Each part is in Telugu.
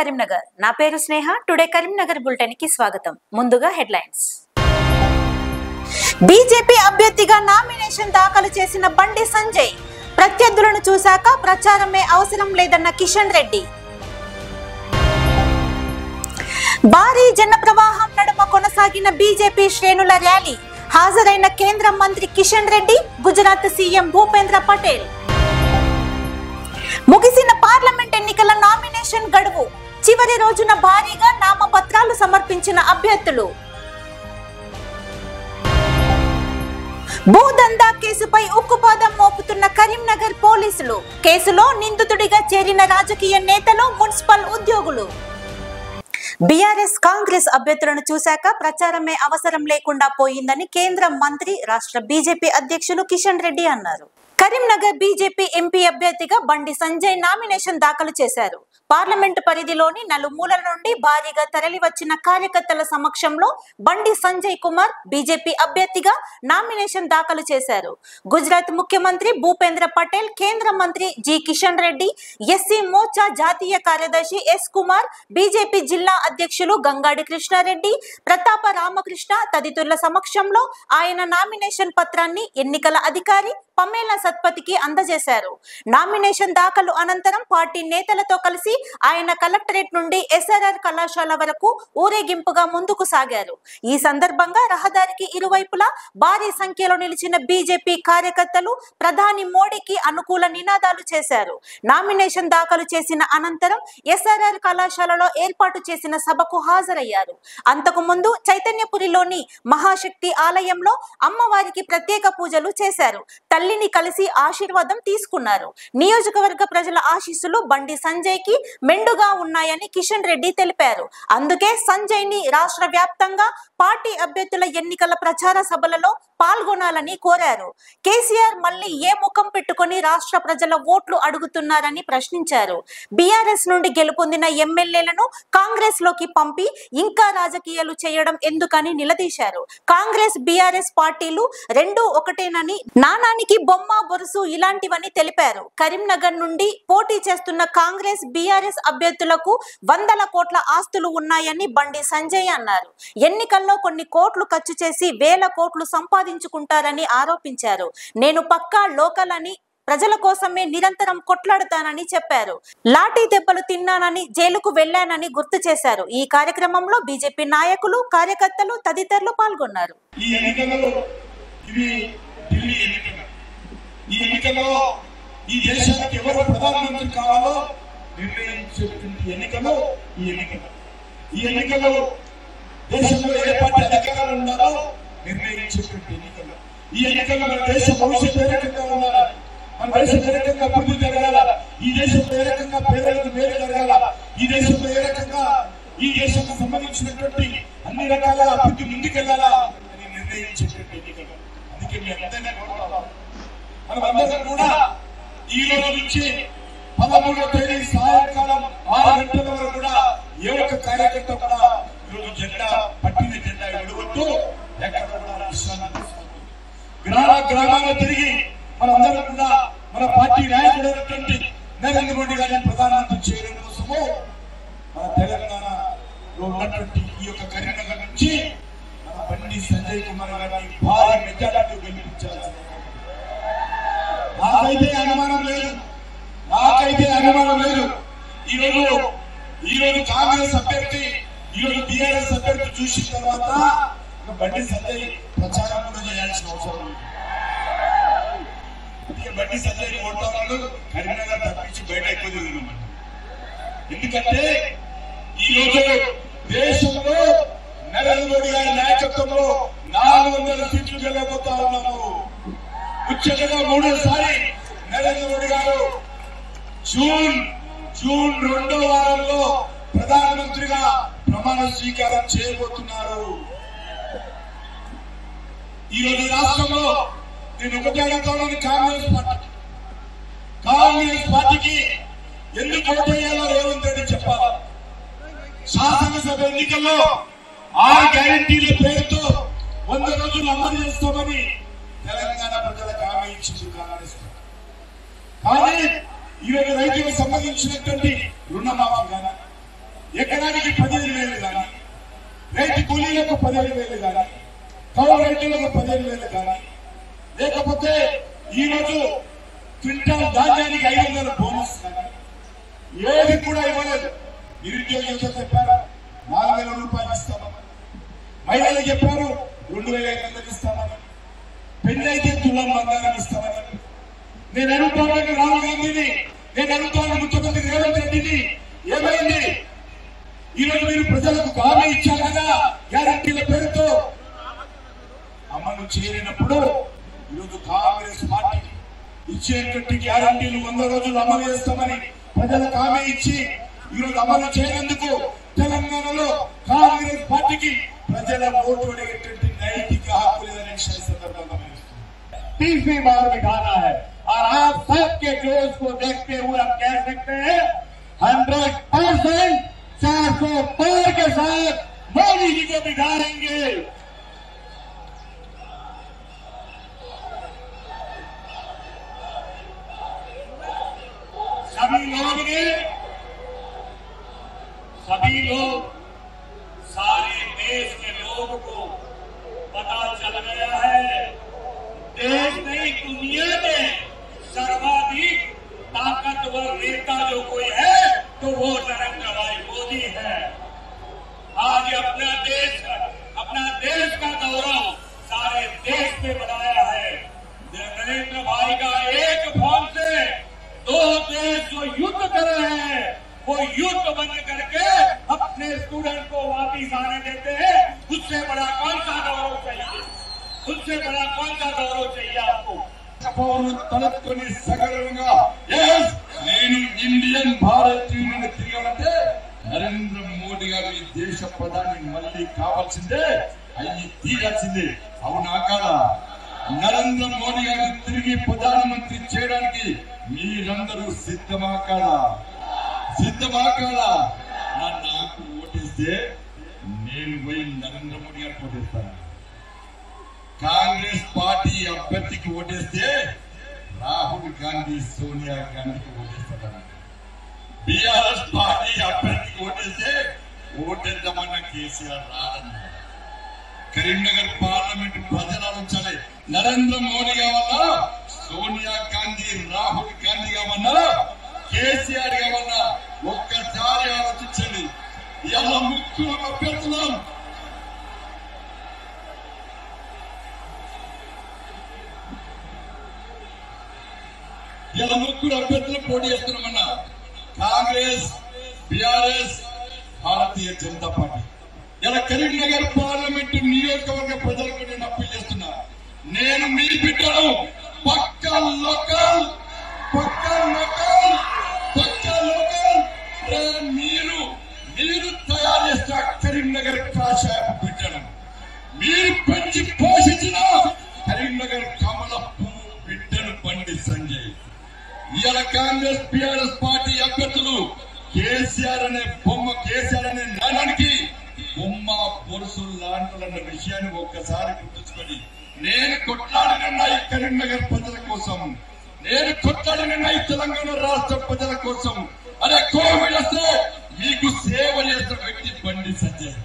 కరీంనగర్. నా పేరు స్నేహ. టుడే కరీంనగర్ బులెటిన్ కి స్వాగతం. ముందుగా హెడ్లైన్స్. బీజేపీ అభ్యర్థిగా నామినేషన్ దాఖలు చేసిన బండి సంజయ్ ప్రత్యర్థులను చూశాక ప్రచారమే అవసరం లేదన్న కిషన్ రెడ్డి. భారీ జన ప్రవాహం నడుమ కొనసాగిన బీజేపీ శ్రేణుల ర్యాలీ. హాజరైన కేంద్ర మంత్రి కిషన్ రెడ్డి, గుజరాత్ సీఎం భూపేంద్ర పటేల్. ముగిసిన పార్లమెంట్ ఎన్నికల నామినేషన్ గడువు. చివరి రోజున భారీగా నామపత్రాలు సమర్పించిన అభ్యర్థులు. భూదందా కేసుపై ఉక్కుపాదం మోపుతున్న కరీంనగర్ పోలీసులు. కేసులో నిందితుడిగా చేరిన రాజకీయ నేతలు, మున్సిపల్ ఉద్యోగులు. బీఆర్ఎస్ కాంగ్రెస్ అభ్యర్థులను చూశాక ప్రచారమే అవసరం లేకుండా పోయిందని కేంద్ర మంత్రి, రాష్ట్ర బీజేపీ అధ్యక్షులు కిషన్ రెడ్డి అన్నారు. కరీంనగర్ బీజేపీ ఎంపీ అభ్యర్థిగా బండి సంజయ్ నామినేషన్ దాఖలు చేశారు. పార్లమెంటు పరిధిలోని నలుమూలల నుండి భారీగా తరలి వచ్చిన కార్యకర్తల సమక్షంలో బండి సంజయ్ కుమార్ బీజేపీ అభ్యర్థిగా నామినేషన్ దాఖలు చేశారు. గుజరాత్ ముఖ్యమంత్రి భూపేంద్ర పటేల్, కేంద్ర మంత్రి జి కిషన్ రెడ్డి, ఎస్సీ మోర్చా జాతీయ కార్యదర్శి ఎస్ కుమార్, బీజేపీ జిల్లా అధ్యక్షులు గంగాడి కృష్ణారెడ్డి, ప్రతాప రామకృష్ణ తదితరుల సమక్షంలో ఆయన నామినేషన్ పత్రాన్ని ఎన్నికల అధికారి పమేలా సత్పతికి అందజేశారు. నామినేషన్ దాఖలు అనంతరం పార్టీ నేతలతో కలిసి ఆయన కలెక్టరేట్ నుండి ఎస్ఆర్ఆర్ కళాశాల వరకు ఊరేగింపుగా ముందుకు సాగారు. ఈ సందర్భంగా రహదారికి ఇరువైపులా భారీ సంఖ్యలో నిలిచిన బీజేపీ కార్యకర్తలు ప్రధాని మోడీకి అనుకూల నినాదాలు చేశారు. నామినేషన్ దాఖలు చేసిన అనంతరం ఎస్ఆర్ఆర్ కళాశాలలో ఏర్పాటు చేసిన సభకు హాజరయ్యారు. అంతకు ముందు చైతన్యపురిలోని మహాశక్తి ఆలయంలో అమ్మవారికి ప్రత్యేక పూజలు చేశారు. తల్లిని కలిసి ఆశీర్వాదం తీసుకున్నారు. నియోజకవర్గ ప్రజల ఆశీస్సులు బండి సంజయ్ కి మెండుగా ఉన్నాయని కిషన్ రెడ్డి తెలిపారు. అందుకే సంజయ్ ని రాష్ట్ర వ్యాప్తంగా పార్టీ అభ్యర్థుల ఎన్నికల ప్రచార సభలలో పాల్గొనాలని కోరారు. కేసీఆర్ మళ్ళీ ఏ ముఖం పెట్టుకుని రాష్ట్ర ప్రజల ఓట్లు అడుగుతున్నారని ప్రశ్నించారు. బీఆర్ఎస్ నుండి గెలుపొందిన ఎమ్మెల్యేలను కాంగ్రెస్ లోకి పంపి ఇంకా రాజకీయాలు చేయడం ఎందుకని నిలదీశారు. కాంగ్రెస్ బీఆర్ఎస్ పార్టీలు రెండూ ఒకటేనని, నానానికి బొమ్మ బొరుసు ఇలాంటివని తెలిపారు. కరీంనగర్ నుండి పోటీ చేస్తున్న కాంగ్రెస్ బీఆర్ఎస్ అభ్యర్థులకు వందల కోట్ల ఆస్తులు ఉన్నాయని బండి సంజయ్ అన్నారు. ఎన్నికల్లో కొన్ని కోట్లు ఖర్చు చేసి వేల కోట్లు సంపాదించుకుంటారని ఆరోపించారు. నేను పక్కా లోకల్ అని, ప్రజల కోసమే నిరంతరం కొట్లాడతానని చెప్పారు. లాఠీ దెబ్బలు తిన్నానని, జైలుకు వెళ్లానని గుర్తు చేశారు. ఈ కార్యక్రమంలో బీజేపీ నాయకులు, కార్యకర్తలు తదితరులు పాల్గొన్నారు. ఈ ఎన్నికల్లో ఈ దేశానికి ఎవరు ప్రధానమంత్రి కావాలో నిర్ణయించేటువంటి ఎన్నికలు ఈ ఎన్నికలు దేశంలో ఏ పార్టీ అధికారంలో ఉండాలో నిర్ణయించేటువంటి ఎన్నికలు. ఈ ఎన్నికల్లో మన దేశ భవిష్యత్తు ఏ రకంగా ఉండాలి, మన దేశం ఏ రకంగా అభివృద్ధి జరగాల, ఈ దేశంలో ఏ రకంగా పేదలకు మేలు జరగాల, ఈ దేశంలో ఏ రకంగా ఈ దేశానికి సంబంధించినటువంటి అన్ని రకాల అభివృద్ధి ముందుకెళ్లాలా అని నిర్ణయించేటువంటి ఎన్నికలు. అందుకే మీ అందరినీ కోరుతాం, మనమందరం కూడా ఈ రోజు నుంచి 13వ తేదీ సాయంకాలం 6 గంటల వరకు కూడా ఏ ఒక్క కార్యకర్త కూడా ఈరోజు జెండా పట్టిన జెండా విడగొట్టు ఎక్కడ కూడా విశ్రాంతి తీసుకోవద్దు. గ్రామాల్లో తిరిగి మనందరం కూడా మన పార్టీ నాయకుడైనటువంటి నరేంద్ర మోడీ గారిని ప్రధానమంత్రి చేయడం కోసము మన తెలంగాణలో ఉన్నటువంటి ఈ యొక్క కరీంనగర్ నుంచి మన బండి సంజయ్ కుమార్ గారిని భారీ మెజారిటీ గెలిపించారు. నాకైతే అనుమానం లేదు. ఈరోజు కాంగ్రెస్ అభ్యర్థి, ఈరోజు బీఆర్ఎస్ అభ్యర్థి చూసిన తర్వాత బండి సంజయ్ ప్రచారం కూడా చేయాల్సిన అవసరం ఉంది. బండి సంజయ్ ఓటాలను కరీంనగర్ తప్పించి బయట ఎక్కువ తిరుగుతున్నాం. ఎందుకంటే ఈరోజు దేశంలో నరేంద్ర మోడీ గారి నాయకత్వంలో 400 సీట్లు గెలవబోతా ఉన్నాము. ముఖ్యంగా మూడోసారి నరేంద్ర మోడీ గారు జూన్ 2వ వారంలో ప్రధానమంత్రిగా ప్రమాణ స్వీకారం చేయబోతున్నారు. ఈరోజు రాష్ట్రంలో నేను ఒకటి అడుగుతాను, కాంగ్రెస్ పార్టీకి ఎందుకు ఓటేయాలో రేవంత్ రెడ్డి చెప్పాలి. శాసనసభ ఎన్నికల్లో 6 గ్యారంటీల పేరుతో 100 రోజులు అమలు చేస్తామని తెలంగాణ ప్రజలకు హామీ ఇచ్చింది కాంగ్రెస్. కానీ ఈరోజు రైతులకు సంబంధించినటువంటి రుణమాఫీ కానీ, ఎకరానికి 15,000 కానీ, రైతు కూలీలకు 15,000 కానీ, కౌలు రైతులకు 15,000 కానీ, లేకపోతే ఈరోజు క్వింటాల్ ధాన్యానికి 500 బోనస్ కానీ ఏది కూడా ఇవ్వలేదు. నిరుద్యోగులతో చెప్పారు 4,000 రూపాయలు ఇస్తామని, మహిళలు చెప్పారు 2,500 ఇస్తామని, పెళ్ళైతే తులం బంగారం ఇస్తామని. నేను అడుగుతాను రాహుల్ గాంధీని, నేను అడుగుతాను ముఖ్యమంత్రి రేవంత్ రెడ్డిని, ఏమైంది? ఈరోజు మీరు ప్రజలకు హామీ ఇచ్చారు కదా గ్యారంటీల పేరుతో, అమలు చేయనప్పుడు ఈరోజు కాంగ్రెస్ పార్టీ ఇచ్చేటువంటి గ్యారంటీలు 100 రోజులు అమలు చేస్తామని ప్రజలకు హామీ ఇచ్చి ఈరోజు అమలు చేయనందుకు తెలంగాణలో కాంగ్రెస్ పార్టీకి ప్రజల ఓటు అడిగేటువంటి నైతిక హక్కు లేదని సందర్భంగా 30वीं बार बिठाना है और आप सबके जोश को देखते हुए हम कह सकते हैं 100% 400 पार के साथ मोदी जी को बिठाएंगे। सभी लोग सारे देश के लोगों को पता चल गया है, देश नहीं दुनिया में सर्वाधिक ताकतवर नेता जो कोई है तो वो नरेंद्र भाई मोदी है। आज अपना देश का गौरव सारे देश में बनाया है। नरेंद्र भाई का एक फोन से 2 देश जो युद्ध कर रहे हैं वो युद्ध बंद करके अपने स्टूडेंट को वापिस आने देते हैं। उससे बड़ा कौन सा गौरव चाहिए? उससे बड़ा कौन सा गौरव चाहिए आपको? తలెత్తుకొని సగర్వంగా నేను ఇండియన్ భారతీయుని తిరగాలంటే నరేంద్ర మోడీ గారు ఈ దేశ ప్రధాని మళ్ళీ కావాల్సిందే, అయ్యి తీరాల్సిందే. అవునా కాదా? నరేంద్ర మోడీ గారు తిరిగి ప్రధానమంత్రి చేయడానికి మీరందరూ సిద్ధమా కాదా? సిద్ధమా కాదా? నాకు ఓటేస్తే నేను పోయి నరేంద్ర మోడీ గారికి ఓటేస్తాను. కాంగ్రెస్ పార్టీ అభ్యర్థికి ఓటేస్తే రాహుల్ గాంధీ సోనియా గాంధీకి ఓటేస్తాను. బీఆర్ఎస్ పార్టీ అభ్యర్థికి ఓటేస్తే ఓటేద్దామన్న కేసీఆర్ రాదన్న. కరీంనగర్ పార్లమెంట్ ప్రజలు ఆలోచించాలి. నరేంద్ర మోడీ కావాలా, సోనియా గాంధీ రాహుల్ గాంధీ కావాలా, కేసీఆర్ కావాలా? ఒక్కసారి ఆలోచించండి. ఇలా ముగ్గురు అభ్యర్థులం. ఇలా ముగ్గురు అభ్యర్థులు పోటీ చేస్తున్నామన్నా. Congress, BRS, Bharatiya Janata party. ఇలా కరీంనగర్ పార్లమెంట్ నియోజకవర్గ ప్రజలకు నేను అప్పీల్ చేస్తున్నా. నేను మీ బిడ్డను పక్కా లోకల్ మీరు తయారు చేసిన కరీంనగర్ కాషాయపు బిడ్డను మీరు పెంచి పోషించిన కరీంనగర్ కమల పువ్వు బిడ్డను బండి సంజయ్. ఇవాళ కాంగ్రెస్, బీఆర్ఎస్ పార్టీ అభ్యర్థులు కేసీఆర్ అనే బొమ్మ, కేసీఆర్ అనే నాయనానికి బొమ్మ బొరుసులు లాంటి విషయాన్ని ఒక్కసారి గుర్తుంచుకొని, నేను కొట్లాడిన ఈ కరీంనగర్ ప్రజల కోసం, నేను కొట్లాడిన ఈ తెలంగాణ రాష్ట్ర ప్రజల కోసం. అదే కోవిడ్ వస్తే మీకు సేవ చేసిన వ్యక్తి బండి సంజయ్.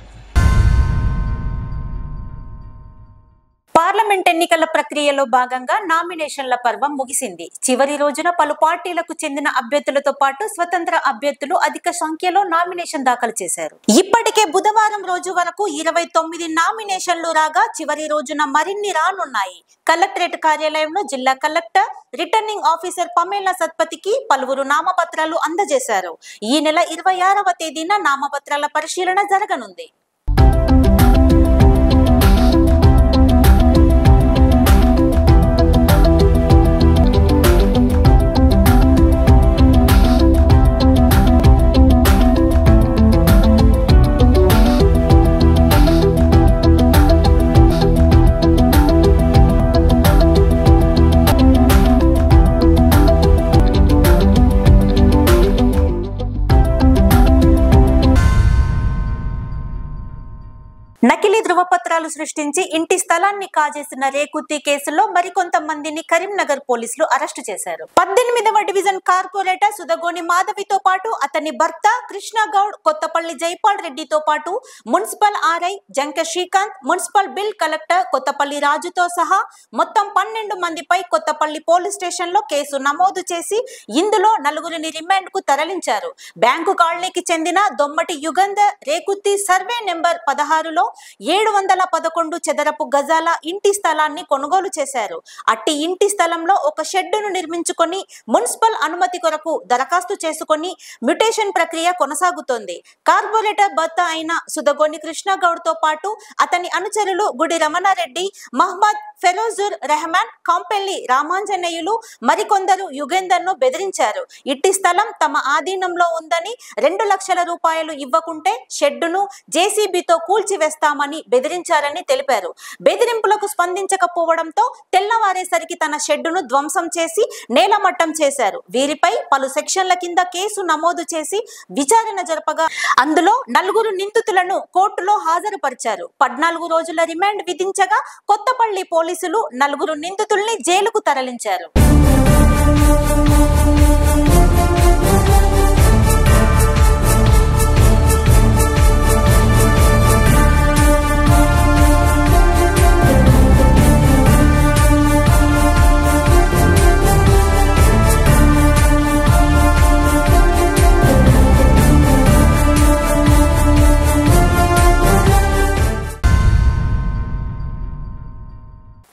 పార్లమెంట్ ఎన్నికల ప్రక్రియలో భాగంగా నామినేషన్ల పర్వం ముగిసింది. చివరి రోజున పలు పార్టీలకు చెందిన అభ్యర్థులతో పాటు స్వతంత్ర అభ్యర్థులు అధిక సంఖ్యలో నామినేషన్ దాఖలు చేశారు. ఇప్పటికే బుధవారం రోజు వరకు 29 నామినేషన్లు రాగా చివరి రోజున మరిన్ని రానున్నాయి. కలెక్టరేట్ కార్యాలయంలో జిల్లా కలెక్టర్, రిటర్నింగ్ ఆఫీసర్ పమేలా సత్పతికి పలువురు నామపత్రాలు అందజేశారు. ఈ నెల 26వ తేదీన నామపత్రాల పరిశీలన జరగనుంది. వివాదాలు సృష్టించి ఇంటి స్థలాన్ని కాజేసిన రేకుత్తి కేసులో మరికొంతమందిని కరీంనగర్ పోలీసులు అరెస్టు చేశారు. 18వ డివిజన్ కార్పొరేటర్ సుదగోని మాధవితో పాటు అతని భర్త కృష్ణగౌడ్, కొత్తపల్లి జైపాల్ రెడ్డితో పాటు municipal RI Janka Srikanth, municipal bill collector Kothapalli రాజుతో సహా మొత్తం 12 మందిపై కొత్తపల్లి పోలీస్ స్టేషన్ లో కేసు నమోదు చేసి ఇందులో 4 రిమాండ్ కు తరలించారు. బ్యాంకు కాలనీకి చెందిన దొమ్మటి యుగంధర్ రేకుత్తి సర్వే నెంబర్ 16లో 711 చదరపు గజాల ఇంటి స్థలాన్ని కొనుగోలు చేశారు. అట్టి ఇంటి స్థలంలో ఒక షెడ్డును నిర్మించుకొని మున్సిపల్ అనుమతి కొరకు దరఖాస్తు చేసుకొని మ్యుటేషన్ ప్రక్రియ కొనసాగుతోంది. కార్పొరేటర్ భర్త అయిన సుదగోని కృష్ణగౌడ్ తో పాటు అతని అనుచరులు గుడి రమణారెడ్డి, మహమ్మద్ ఫెరోజుర్ రెహమాన్, కాంపెల్లి రామాంజనేయులు మరికొందరు యుగేందర్ ను బెదిరించారు. ఇట్టి స్థలం తమ ఆధీనంలో ఉందని 2 లక్షల రూపాయలు ఇవ్వకుంటే షెడ్డును జేసీబీతో కూల్చివేస్తామని బెదిరించారని తెలిపారు. బెదిరింపులకు స్పందించకపోవడంతో తెల్లవారేసరికి తన షెడ్డును ధ్వంసం చేసి నేలమట్టం చేశారు. వీరిపై పలు సెక్షన్ల కింద కేసు నమోదు చేసి విచారణ జరపగా అందులో 4 నిందితులను కోర్టులో హాజరుపరిచారు. 14 రోజుల రిమాండ్ విధించగా కొత్తపల్లి పోలీసులు 4 నిందితుల్ని జైలుకు తరలించారు.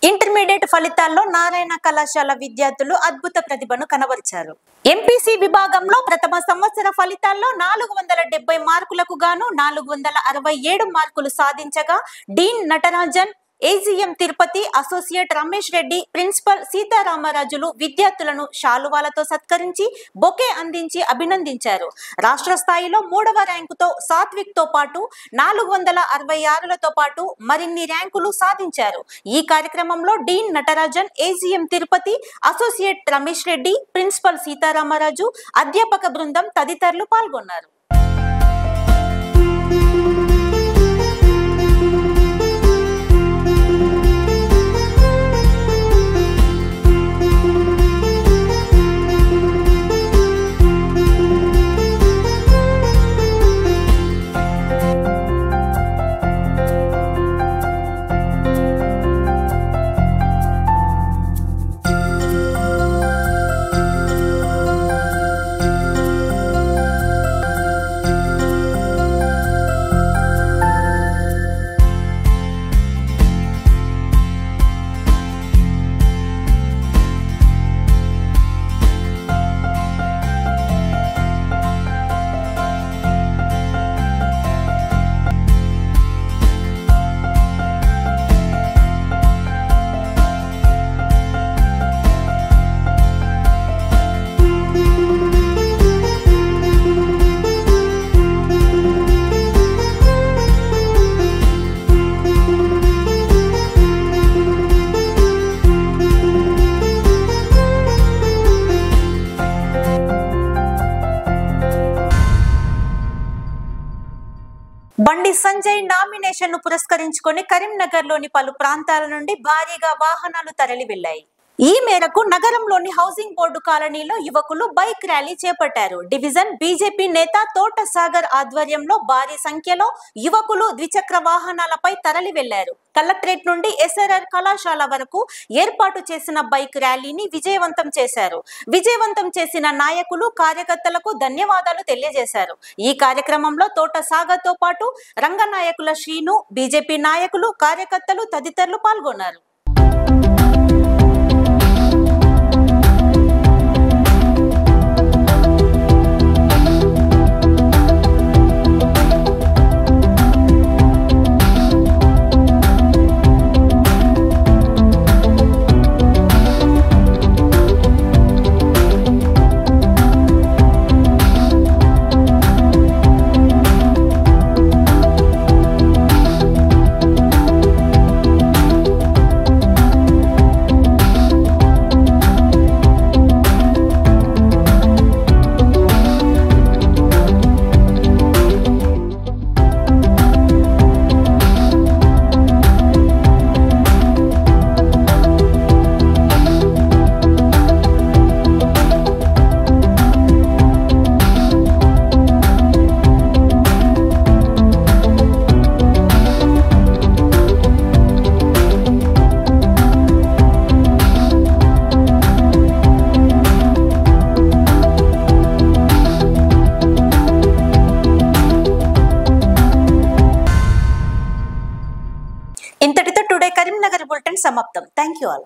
ఇంటర్మీడియట్ ఫలితాల్లో నారాయణ కళాశాల విద్యార్థులు అద్భుత ప్రతిభను కనబరిచారు. ఎంపీసీ విభాగంలో ప్రథమ సంవత్సర ఫలితాల్లో 470 మార్కులకు గాను 467 మార్కులు సాధించగా dean Natarajan, AGM Tirupati, associate Ramesh Reddy, principal సీతారామరాజులు విద్యార్థులను శాలువాలతో సత్కరించి బొకే అందించి అభినందించారు. రాష్ట్ర స్థాయిలో 3వ ర్యాంకుతో సాత్విక్ తో పాటు 466లతో పాటు మరిన్ని ర్యాంకులు సాధించారు. ఈ కార్యక్రమంలో dean Natarajan, AGM Tirupati, associate Ramesh Reddy, principal Sitaramaraju, అధ్యాపక బృందం తదితరులు పాల్గొన్నారు. బండి సంజయ్ నామినేషన్ ను పురస్కరించుకొని కరీంనగర్ లోని పలు ప్రాంతాల నుండి భారీగా వాహనాలు తరలి వెళ్లాయి. ఈ మేరకు నగరంలోని హౌసింగ్ బోర్డు కాలనీలో యువకులు బైక్ ర్యాలీ చేపట్టారు. డివిజన్ బీజేపీ నేత తోట సాగర్ ఆధ్వర్యంలో భారీ సంఖ్యలో యువకులు ద్విచక్ర వాహనాలపై తరలి వెళ్లారు. కలెక్టరేట్ నుండి ఎస్ఆర్ఆర్ కళాశాల వరకు ఏర్పాటు చేసిన బైక్ ర్యాలీని విజయవంతం చేశారు. విజయవంతం చేసిన నాయకులు, కార్యకర్తలకు ధన్యవాదాలు తెలియజేశారు. ఈ కార్యక్రమంలో తోట సాగర్ తో పాటు రంగనాయకుల శ్రీను, బీజేపీ నాయకులు, కార్యకర్తలు తదితరులు పాల్గొన్నారు. కరీంనగర్ బులెటిన్ సమాప్తం. Thank you all.